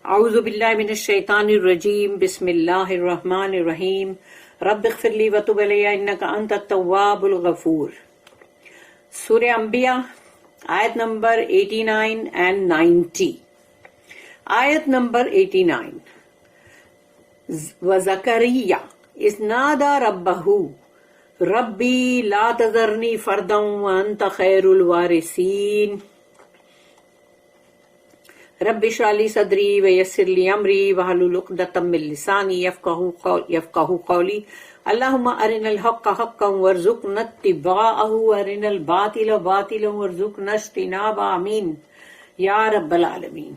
اعوذ باللہ من الشیطان الرجیم بسم اللہ الرحمن الرحیم رب اغفر لی وتب علی انک انت التواب الغفور. سورہ انبیاء آیت نمبر 89 and 90. آیت نمبر 89. وزکریا اذ نادى ربہ ربی لا تذرنی فردا وانت خیر الوارثین. رب اشرح لی صدری ویسر لی امری واحلل عقدۃ من لسانی یفقہوا قولی. اللہم ارنا الحق حقا وارزقنا اتباعہ وارنا الباطل باطلا وارزقنا اجتنابہ. آمین یا رب العالمین.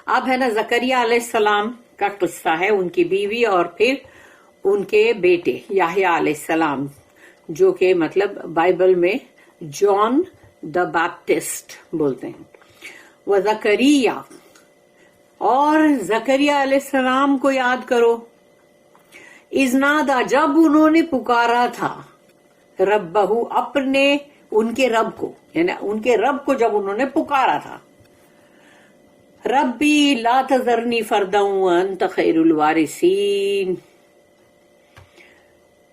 اب ہے نا زکریا علیہ السلام کا قصہ ہے، ان کی بیوی اور پھر ان کے بیٹے یحییٰ علیہ السلام، جو کہ مطلب بائبل میں جان دا بیپٹسٹ بولتے ہیں. وہ زکریا اور زکریا علیہ السلام کو یاد کرو. اذ نادا جب انہوں نے پکارا تھا ربہ اپنے ان کے رب کو، یعنی ان کے رب کو جب انہوں نے پکارا تھا. ربی لا تذرنی فردا وانت خیر الوارثین.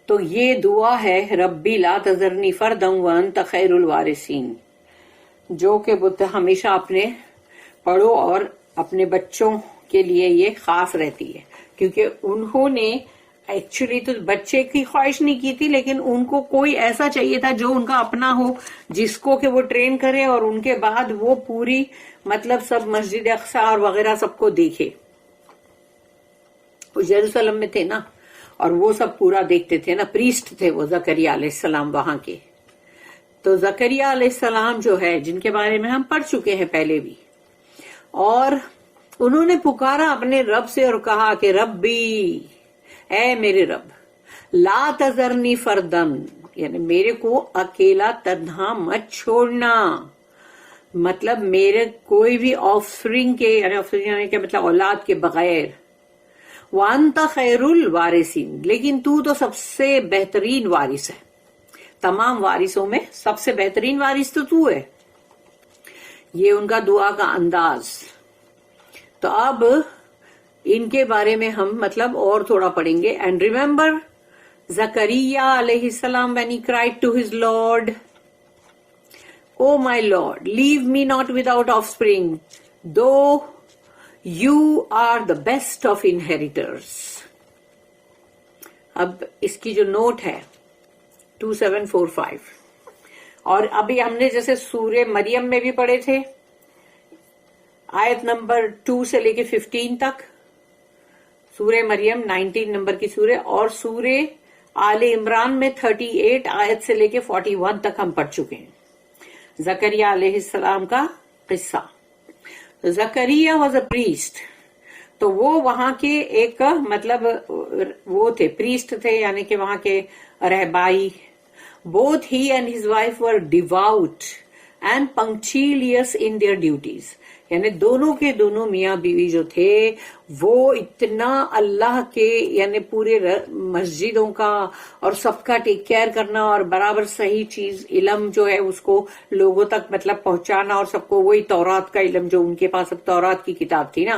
تو یہ دعا ہے ربی لا تذرنی فردا وانت خیر الوارثین، جو کہ ہمیشہ اپنے پڑھو اور اپنے بچوں کے لیے یہ خاص رہتی ہے، کیونکہ انہوں نے ایکچولی تو بچے کی خواہش نہیں کی تھی، لیکن ان کو کوئی ایسا چاہیے تھا جو ان کا اپنا ہو، جس کو کہ وہ ٹرین کرے اور ان کے بعد وہ پوری مطلب سب مسجد اقصی اور وغیرہ سب کو دیکھے. وہ یروشلم میں تھے نا، اور وہ سب پورا دیکھتے تھے نا، پریسٹ تھے وہ زکریا علیہ السلام وہاں کے. تو زکریا علیہ السلام جو ہے، جن کے بارے میں ہم پڑھ چکے ہیں پہلے بھی، اور انہوں نے پکارا اپنے رب سے اور کہا کہ ربی، اے میرے رب، لا تذرنی فردن، یعنی میرے کو اکیلا تنہا مت چھوڑنا. مطلب میرے کوئی بھی آفسپرنگ کے، یعنی کہ مطلب اولاد کے بغیر. وانت خیر الوارثین، لیکن تو سب سے بہترین وارث ہے، تمام وارثوں میں سب سے بہترین وارث تو ہے. یہ ان کا دعا کا انداز. تو اب ان کے بارے میں ہم مطلب اور تھوڑا پڑھیں گے. اینڈ ریمبر زکریا علیہ السلام when he cried to his Lord, Oh my Lord, leave me not without offspring, though you are the best of inheritors. اب اس کی جو نوٹ ہے 2745، اور ابھی ہم نے جیسے سورہ مریم میں بھی پڑھے تھے آیت نمبر 2 سے لے کے 15 تک، سورہ مریم 19 نمبر کی سورہ، اور سورہ آل عمران میں 38 آیت سے لے کے 41 تک ہم پڑھ چکے ہیں زکریا علیہ السلام کا قصہ. زکریا واز اے پریسٹ، تو وہ وہاں کے ایک مطلب وہ تھے، پریسٹ تھے، یعنی کہ وہاں کے رہبائی. both he and his wife were devout and punctilious in their duties. یعنی دونوں کے دونوں میاں بیوی جو تھے وہ اتنا اللہ کے، یعنی پورے مسجدوں کا اور سب کا ٹیک کیئر کرنا اور برابر صحیح چیز علم جو ہے اس کو لوگوں تک مطلب پہنچانا، اور سب کو وہی تورات کا علم جو ان کے پاس اب تورات کی کتاب تھی نا،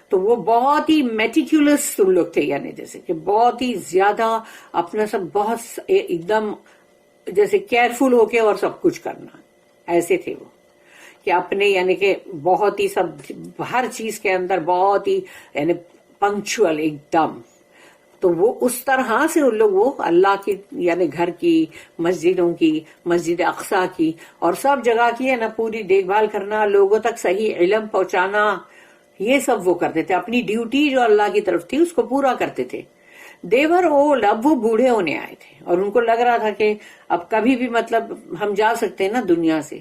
تو وہ بہت ہی میٹیکولس لوگ تھے، یعنی جیسے کہ بہت ہی زیادہ اپنا سب بہت ایک دم جیسے کیئرفل ہو کے اور سب کچھ کرنا. ایسے تھے وہ کہ اپنے یعنی کہ بہت ہی سب ہر چیز کے اندر بہت ہی یعنی پنکچوئل ایک دم. تو وہ اس طرح سے ان لوگ وہ اللہ کی یعنی گھر کی، مسجدوں کی، مسجد اقصی کی اور سب جگہ کی ہے نا پوری دیکھ بھال کرنا، لوگوں تک صحیح علم پہنچانا، یہ سب وہ کرتے تھے. اپنی ڈیوٹی جو اللہ کی طرف تھی اس کو پورا کرتے تھے. دیور اولڈ، اب وہ بوڑھے ہونے آئے تھے اور ان کو لگ رہا تھا کہ اب کبھی بھی مطلب ہم جا سکتے ہیں نا دنیا سے.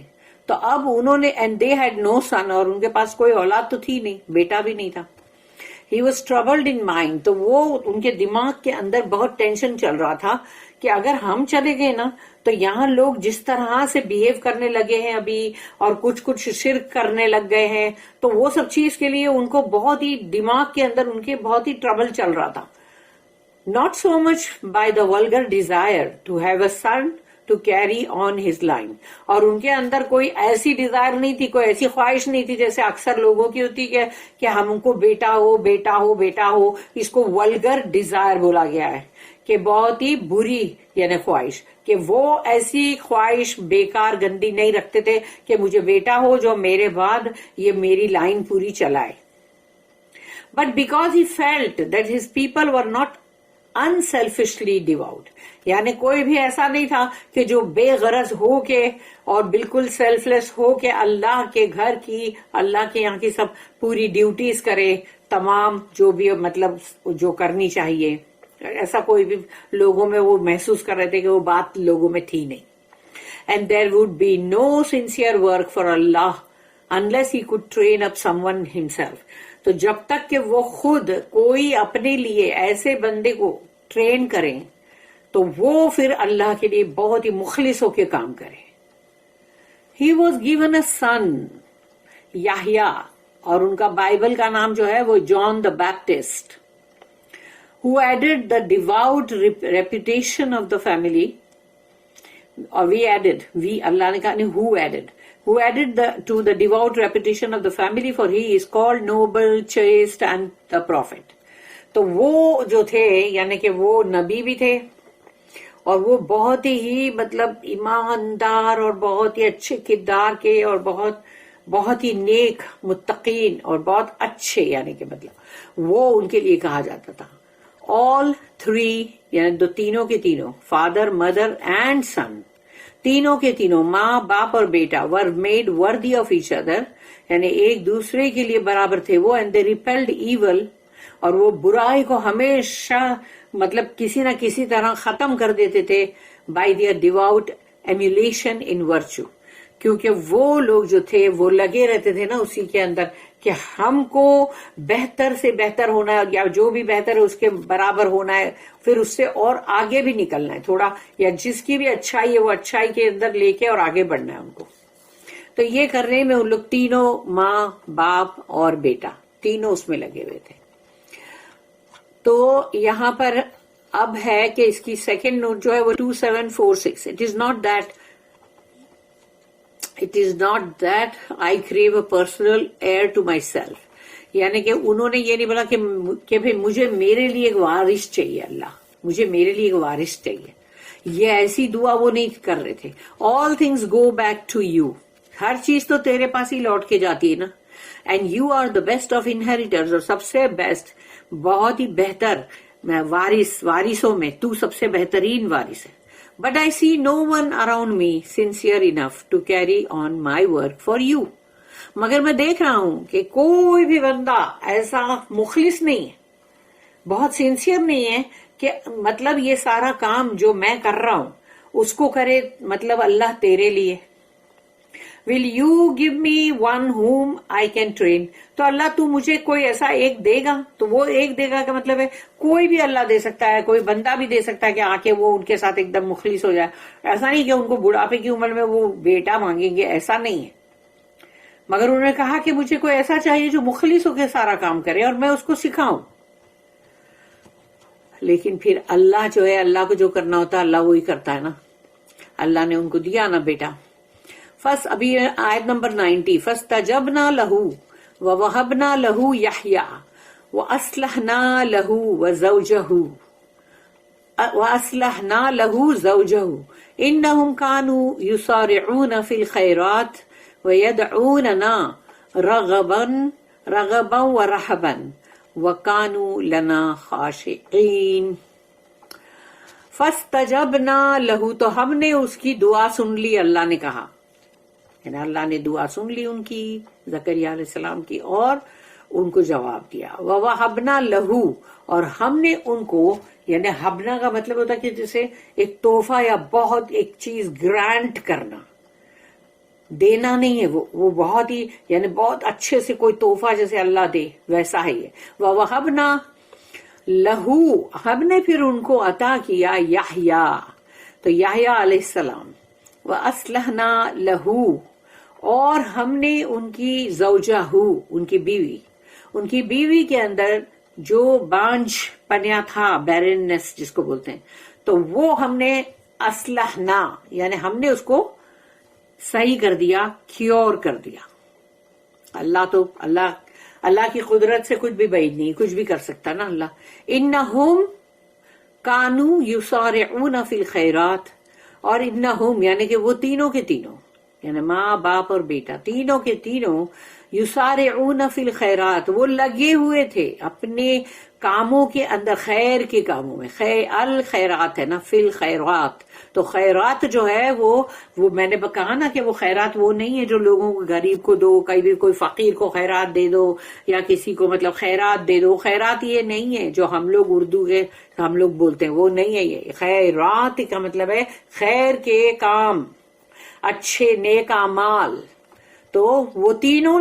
تو اب انہوں نے اینڈ دے ہیڈ نو سن، اور ان کے پاس کوئی اولاد تو تھی نہیں، بیٹا بھی نہیں تھا. He was troubled in mind, تو وہ ان کے دماغ کے اندر بہت ٹینشن چل رہا تھا کہ اگر ہم چلے گئے نا تو یہاں لوگ جس طرح سے بہیو کرنے لگے ہیں ابھی، اور کچھ شرک کرنے لگ گئے ہیں، تو وہ سب چیز کے لیے ان کو بہت ہی دماغ کے اندر ان کے بہت ہی ٹربل چل رہا تھا. Not so much by the vulgar desire to have a son, to carry on his line. اور ان کے اندر کوئی ایسی ڈیزائر نہیں تھی, کوئی ایسی خواہش نہیں تھی جیسے اکثر لوگوں کی ہوتی کہ ہم کو بیٹا ہو بیٹا ہو بیٹا ہو. اس کو ولگر ڈیزائر بولا گیا ہے کہ بہت ہی بری یعنی خواہش, کہ وہ ایسی خواہش بیکار گندی نہیں رکھتے تھے کہ مجھے بیٹا ہو جو میرے بعد یہ میری لائن پوری چلائے. But because he felt that his people were not unselfishly devout, یعنی کوئی بھی ایسا نہیں تھا کہ جو بے غرض ہو کے اور بالکل سیلف لیس ہو کے اللہ کے گھر کی, اللہ کے یہاں کی سب پوری ڈیوٹیز کرے, تمام جو بھی مطلب جو کرنی چاہیے, ایسا کوئی بھی لوگوں میں وہ محسوس کر رہے تھے کہ وہ بات لوگوں میں تھی نہیں. And there would be no sincere work for Allah unless he could train up someone himself. تو جب تک کہ وہ خود کوئی اپنے لیے ایسے بندے کو ٹرین کریں تو وہ پھر اللہ کے لیے بہت ہی مخلص ہو کے کام کرے. He was given a son, یحییٰ, اور ان کا بائبل کا نام جو ہے وہ جان the Baptist, who added the devout reputation of the family. Or اللہ نے کہا who added to the devout reputation of the family, for he is called noble, chaste and the prophet. تو وہ جو تھے یعنی کہ وہ نبی بھی تھے اور وہ بہت ہی مطلب ایماندار اور بہت ہی اچھے کردار کے اور بہت ہی نیک متقین اور بہت اچھے, یعنی کہ مطلب وہ ان کے لیے کہا جاتا تھا. All three یعنی تینوں کے تینوں, فادر مدر اینڈ سن, تینوں کے تینوں ماں باپ اور بیٹا, were made worthy of each other, یعنی ایک دوسرے کے لیے برابر تھے وہ. and they repelled evil, اور وہ برائی کو ہمیشہ مطلب کسی نہ کسی طرح ختم کر دیتے تھے by their devout emulation in virtue, کیونکہ وہ لوگ جو تھے وہ لگے رہتے تھے نا اسی کے اندر کہ ہم کو بہتر سے بہتر ہونا ہے, یا جو بھی بہتر ہے اس کے برابر ہونا ہے, پھر اس سے اور آگے بھی نکلنا ہے تھوڑا, یا جس کی بھی اچھائی ہے وہ اچھائی کے اندر لے کے اور آگے بڑھنا ہے ان کو. تو یہ کرنے میں ان لوگ تینوں, ماں باپ اور بیٹا, تینوں اس میں لگے ہوئے تھے. تو یہاں پر اب ہے کہ اس کی سیکنڈ نوٹ جو ہے وہ 2746. It is not that I crave a personal heir to myself. یعنی کہ انہوں نے یہ نہیں بولا کہ بھئی مجھے میرے لیے ایک وارث چاہیے, اللہ مجھے میرے لیے ایک وارث چاہیے, یہ ایسی دعا وہ نہیں کر رہے تھے. All things go back to you. ہر چیز تو تیرے پاس ہی لوٹ کے جاتی ہے نا. And you are the best of inheritors, اور سب سے بیسٹ, بہت ہی بہتر وارثوں میں تو سب سے بہترین وارث ہے. But I see no one around me sincere enough to carry on my work for you. مگر میں دیکھ رہا ہوں کہ کوئی بھی بندہ ایسا مخلص نہیں ہے, بہت سنسیئر نہیں ہے کہ مطلب یہ سارا کام جو میں کر رہا ہوں اس کو کرے مطلب اللہ تیرے لیے. Will you give me one whom I can train? تو اللہ تو مجھے کوئی ایسا ایک دے گا, تو وہ ایک دے گا کا مطلب ہے کوئی بھی اللہ دے سکتا ہے, کوئی بندہ بھی دے سکتا ہے کہ آ کے وہ ان کے ساتھ ایک دم مخلص ہو جائے. ایسا نہیں کہ ان کو بڑھاپے کی عمر میں وہ بیٹا مانگیں گے, ایسا نہیں ہے. مگر انہوں نے کہا کہ مجھے کوئی ایسا چاہیے جو مخلص ہو کے سارا کام کرے اور میں اس کو سکھاؤں. لیکن پھر اللہ جو ہے, اللہ کو جو کرنا ہوتا ہے اللہ وہی کرتا ہے نا. اللہ نے ان کو دیا نا بیٹا. ابھی آیت نمبر 90. فَاسْتَجَبْنَا لَهُ وَوَهَبْنَا لَهُ يَحْيَىٰ وَأَصْلَحْنَا لَهُ زَوْجَهُ إِنَّهُمْ كَانُوا يُسَارِعُونَ فِي الْخَيْرَاتِ وَيَدْعُونَنَا رَغَبًا وَرَهَبًا وَكَانُوا لَنَا خَاشِعِينَ. فَاسْتَجَبْنَا لَهُ, تو ہم نے اس کی دعا سن لی. اللہ نے کہا یعنی اللہ نے دعا سن لی ان کی, زکریا علیہ السلام کی, اور ان کو جواب دیا. وَوَهَبْنَا لَهُ, اور ہم نے ان کو, یعنی ہبنا کا مطلب ہوتا ہے کہ جیسے ایک تحفہ یا بہت ایک چیز گرانٹ کرنا, دینا نہیں ہے, وہ بہت ہی یعنی بہت اچھے سے کوئی تحفہ جیسے اللہ دے ویسا ہے یہ. وَوَهَبْنَا لَهُ, ہم نے پھر ان کو عطا کیا یحییٰ, تو یحییٰ علیہ السلام. وَأَصْلَحْنَا لَهُ, اور ہم نے ان کی زوجہ, ان کی بیوی کے اندر جو بانجھ پنیا تھا, بیرننس جس کو بولتے ہیں, تو وہ ہم نے اسلحنا یعنی ہم نے اس کو صحیح کر دیا، کیور کر دیا. اللہ کی قدرت سے کچھ بھی بعید نہیں، کچھ بھی کر سکتا نا اللہ. انہم کانو یسارعون فی الخیرات، اور انہم یعنی کہ وہ تینوں کے تینوں یعنی ماں باپ اور بیٹا تینوں کے تینوں یسارعون فی الخیرات، وہ لگے ہوئے تھے اپنے کاموں کے اندر، خیر کے کاموں میں. الخیرات ہے نا، فی الخیرات. تو خیرات جو ہے وہ میں نے کہا نا کہ وہ خیرات وہ نہیں ہے جو لوگوں کو، غریب کو دو، کوئی فقیر کو خیرات دے دو یا کسی کو مطلب خیرات دے دو. خیرات یہ نہیں ہے جو ہم لوگ اردو کے ہم لوگ بولتے ہیں، وہ نہیں ہے. یہ خیرات کا مطلب ہے خیر کے کام، اچھے نیک اعمال. تو وہ تینوں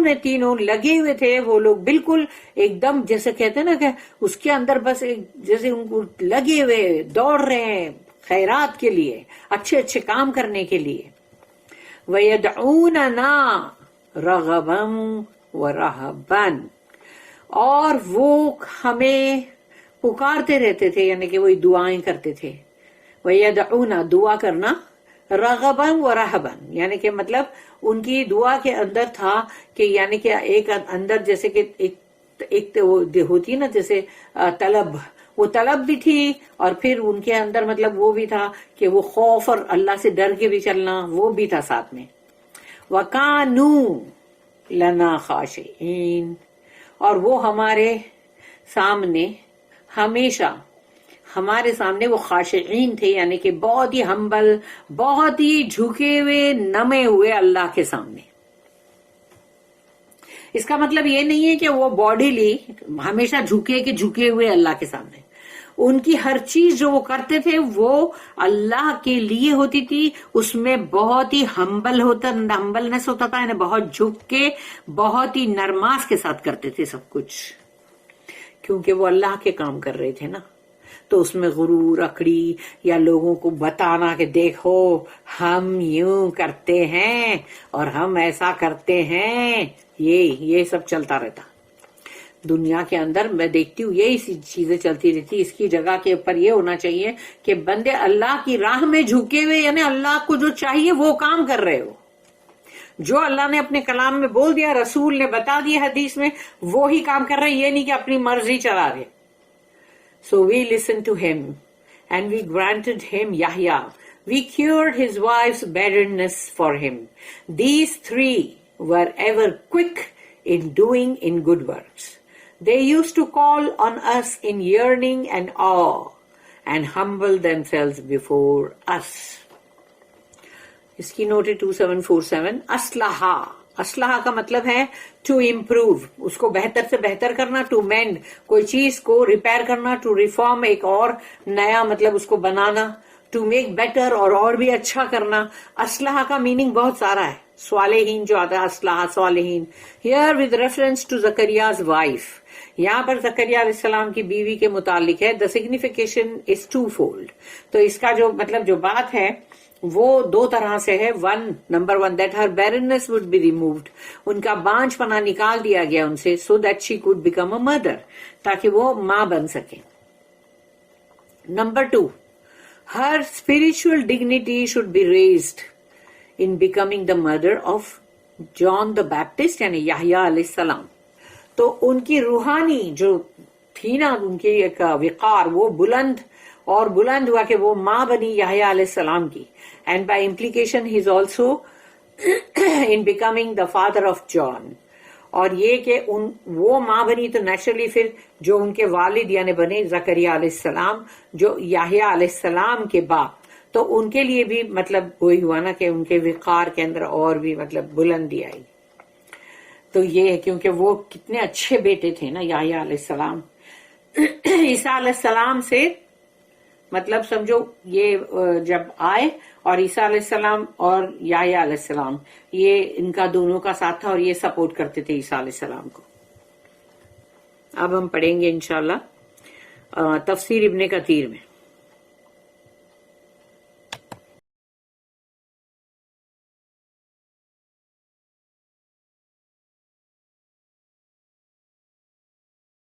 لگے ہوئے تھے، وہ لوگ بالکل ایک دم جیسے کہتے ہیں نا کہ اس کے اندر بس جیسے ان کو لگے ہوئے دوڑ رہے ہیں خیرات کے لیے، اچھے اچھے کام کرنے کے لیے. وَيَدْعُونَنَا رَغَبًا وَرَهَبًا، اور وہ ہمیں پکارتے رہتے تھے، یعنی کہ وہی دعائیں کرتے تھے. وَيَدْعُونَ دعا کرنا، رغباً و رہباً یعنی کہ مطلب ان کی دعا کے اندر تھا کہ یعنی کہ ایک اندر جیسے کہ ایک ہوتی ہے نا جیسے طلب، وہ طلب بھی تھی، اور پھر ان کے اندر مطلب وہ بھی تھا کہ وہ خوف اور اللہ سے ڈر کے بھی چلنا وہ بھی تھا ساتھ میں. وَكَانُوا لَنَا خَاشِعِينَ، اور وہ ہمارے سامنے ہمیشہ ہمارے سامنے وہ خاشعین تھے، یعنی کہ بہت ہی ہمبل، بہت ہی جھکے ہوئے نمے ہوئے اللہ کے سامنے. اس کا مطلب یہ نہیں ہے کہ وہ باڈیلی ہمیشہ جھکے ہوئے اللہ کے سامنے. ان کی ہر چیز جو وہ کرتے تھے وہ اللہ کے لیے ہوتی تھی، اس میں بہت ہی ہمبلنس ہوتا تھا، یعنی بہت جھک کے بہت ہی نرماس کے ساتھ کرتے تھے سب کچھ، کیونکہ وہ اللہ کے کام کر رہے تھے نا. تو اس میں غرور، اکڑی یا لوگوں کو بتانا کہ دیکھو ہم یوں کرتے ہیں اور ہم ایسا کرتے ہیں، یہ سب چلتا رہتا دنیا کے اندر. میں دیکھتی ہوں یہی چیزیں چلتی رہتی. اس کی جگہ کے اوپر یہ ہونا چاہیے کہ بندے اللہ کی راہ میں جھکے ہوئے، یعنی اللہ کو جو چاہیے وہ کام کر رہے ہو، جو اللہ نے اپنے کلام میں بول دیا، رسول نے بتا دیا حدیث میں، وہی کام کر رہے. یہ نہیں کہ اپنی مرضی چلا رہے. So we listened to him, and we granted him Yahya. We cured his wife's barrenness for him. These three were ever quick in doing in good works. They used to call on us in yearning and awe, and humble themselves before us. اس کی note ہے 2747. اسلحہ کا مطلب ہے to improve, اس کو بہتر سے بہتر کرنا، ٹو مینڈ کوئی چیز کو ریپیئر کرنا، ٹو ریفارم ایک اور نیا مطلب اس کو بنانا، ٹو میک بیٹر اور بھی اچھا کرنا. اسلحہ کا میننگ بہت سارا ہے. صالحین جو آتا ہے اسلحہ صالحین. Here with reference to Zachariah's wife, یہاں پر زکریا علیہ السلام کی بیوی کے متعلق ہے. دا سگنیفیکیشن از ٹو فولڈ. تو اس کا جو مطلب جو بات ہے وہ دو طرح سے ہے. Number one that her barrenness would be removed, ان کا بانجھ پنا نکال دیا گیا ان سے، so that she could become a mother, تاکہ وہ ماں بن سکے. Number two, her spiritual dignity should be raised in becoming the mother of John the Baptist یعنی یحییٰ علیہ السلام. تو ان کی روحانی جو تھی نا، ان کی ایک وقار، وہ بلند ہوا کہ وہ ماں بنی یحییٰ علیہ السلام کی. And by implication he is also in becoming the father of John. اور یہ کہ وہ ماں بنی تو نیچرلی پھر جو ان کے والد یعنی بنے زکریا علیہ السلام، جو یحییٰ علیہ السلام کے باپ، تو ان کے لیے بھی مطلب وہی ہوا نا کہ ان کے وقار کے اندر اور بھی مطلب بلندی آئی. تو یہ ہے کیونکہ وہ کتنے اچھے بیٹے تھے نا یحییٰ علیہ السلام. عیسیٰ علیہ السلام سے مطلب سمجھو یہ جب آئے اور عیسیٰ علیہ السلام اور یحییٰ علیہ السلام، یہ ان کا دونوں کا ساتھ تھا اور یہ سپورٹ کرتے تھے عیسیٰ علیہ السلام کو. اب ہم پڑھیں گے انشاءاللہ تفسیر ابن کثیر میں.